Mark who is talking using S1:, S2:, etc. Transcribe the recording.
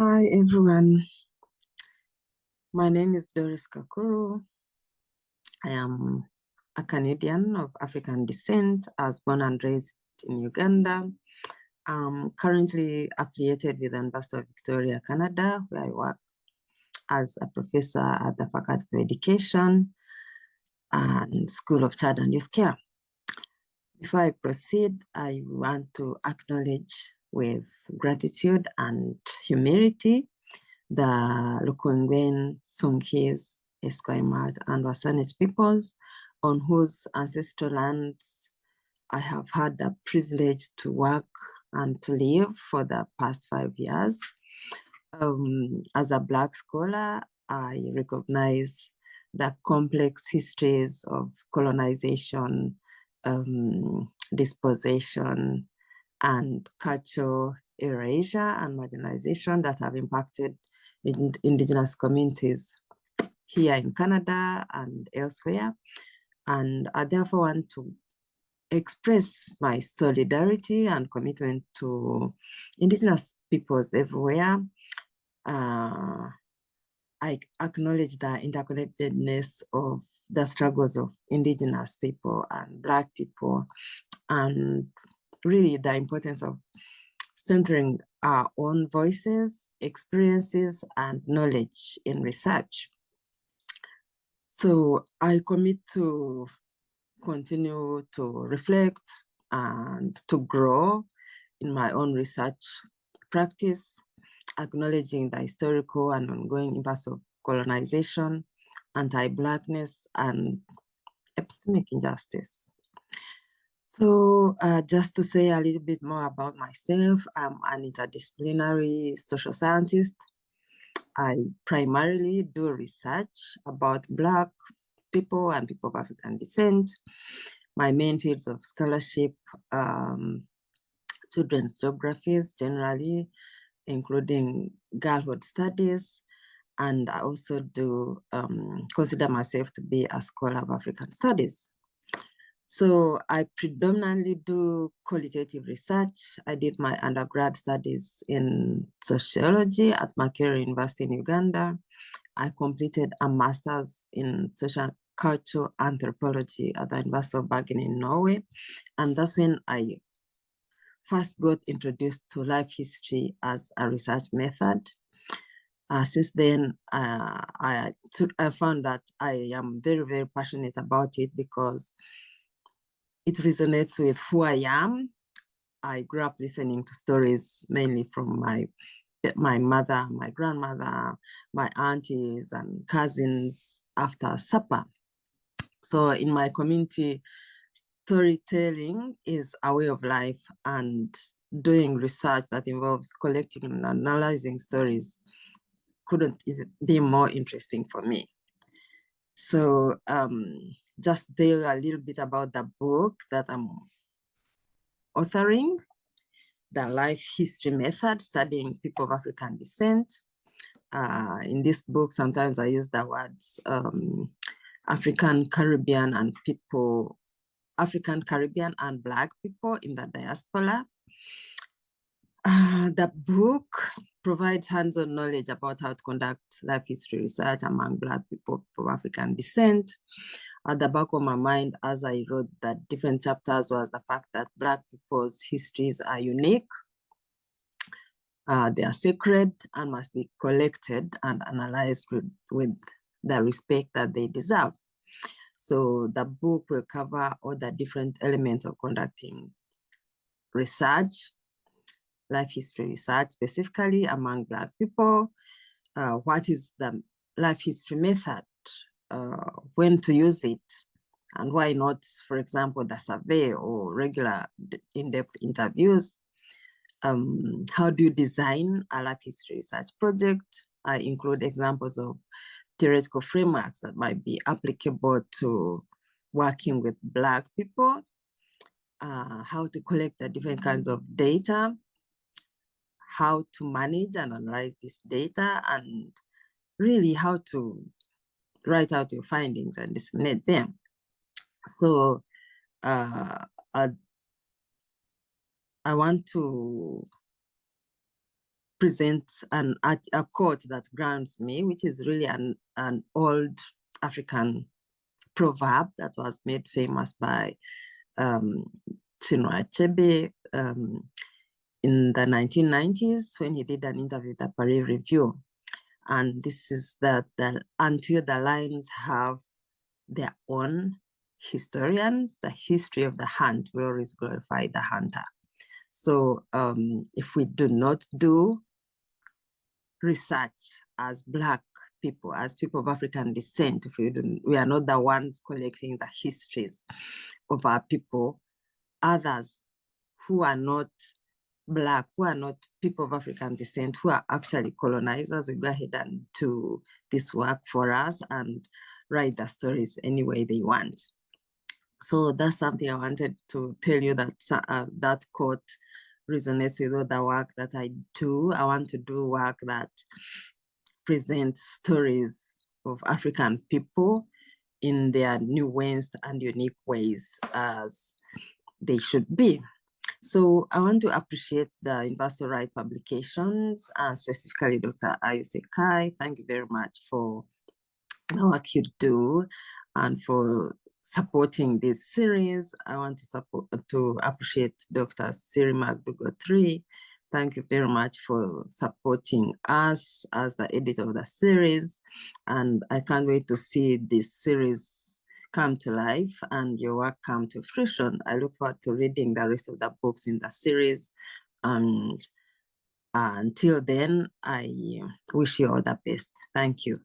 S1: Hi everyone, my name is Doris Kakuru. I am a Canadian of African descent. I was born and raised in Uganda. I'm currently affiliated with the University of Victoria, Canada, where I work as a professor at the Faculty of Education and School of Child and Youth Care. Before I proceed, I want to acknowledge with gratitude and humility the Lukungwen, Songhees, Esquimalt, and Wasanich peoples on whose ancestral lands I have had the privilege to work and to live for the past 5 years. As a Black scholar, I recognize the complex histories of colonization, dispossession, and cultural erasure and marginalization that have impacted Indigenous communities here in Canada and elsewhere. And I therefore want to express my solidarity and commitment to Indigenous peoples everywhere. I acknowledge the interconnectedness of the struggles of Indigenous people and Black people, and really the importance of centering our own voices, experiences, and knowledge in research. So I commit to continue to reflect and to grow in my own research practice, acknowledging the historical and ongoing impacts of colonization, anti-Blackness, and epistemic injustice. So just to say a little bit more about myself, I'm an interdisciplinary social scientist. I primarily do research about Black people and people of African descent. My main fields of scholarship, children's geographies generally, including girlhood studies, and I also do consider myself to be a scholar of African studies. So I predominantly do qualitative research. I did my undergrad studies in sociology at Makerere University in Uganda. I completed a master's in social cultural anthropology at the University of Bergen in Norway. And that's when I first got introduced to life history as a research method. Since then, I found that I am very, very passionate about it because it resonates with who I am. I grew up listening to stories mainly from my mother, my grandmother, my aunties and cousins after supper. So in my community, storytelling is a way of life, and doing research that involves collecting and analyzing stories couldn't even be more interesting for me. So just there a little bit about the book that I'm authoring, the Life History Method, Studying People of African Descent. In this book, sometimes I use the words African, Caribbean, and Black people in the diaspora. The book provides hands-on knowledge about how to conduct life history research among Black people of African descent. At the back of my mind, as I wrote the different chapters, was the fact that Black people's histories are unique. They are sacred and must be collected and analyzed with the respect that they deserve. So the book will cover all the different elements of conducting research, life history research, specifically among Black people. What is the life history method? When to use it? And why not, for example, the survey or regular in-depth interviews? How do you design a life history research project? I include examples of theoretical frameworks that might be applicable to working with Black people, how to collect the different kinds of data, how to manage and analyze this data, and really how to write out your findings and disseminate them. So I want to present a quote that grounds me, which is really an old African proverb that was made famous by Chinua Achebe in the 1990s when he did an interview with the Paris Review. And this is that until the lions have their own historians, the history of the hunt will always glorify the hunter. So if we do not do research as Black people, as people of African descent, if we are not the ones collecting the histories of our people, others who are not Black, who are not people of African descent, who are actually colonizers, will go ahead and do this work for us and write the stories any way they want. So that's something I wanted to tell you, that that quote resonates with all the work that I do. I want to do work that presents stories of African people in their nuanced and unique ways as they should be. So I want to appreciate the Universal Right Publications, and specifically Dr. Ayose Kai. Thank you very much for the work you do and for supporting this series. I want to appreciate Dr. Siri Magdugo-3. Thank you very much for supporting us as the editor of the series. And I can't wait to see this series come to life and your work come to fruition. I look forward to reading the rest of the books in the series. And until then, I wish you all the best. Thank you.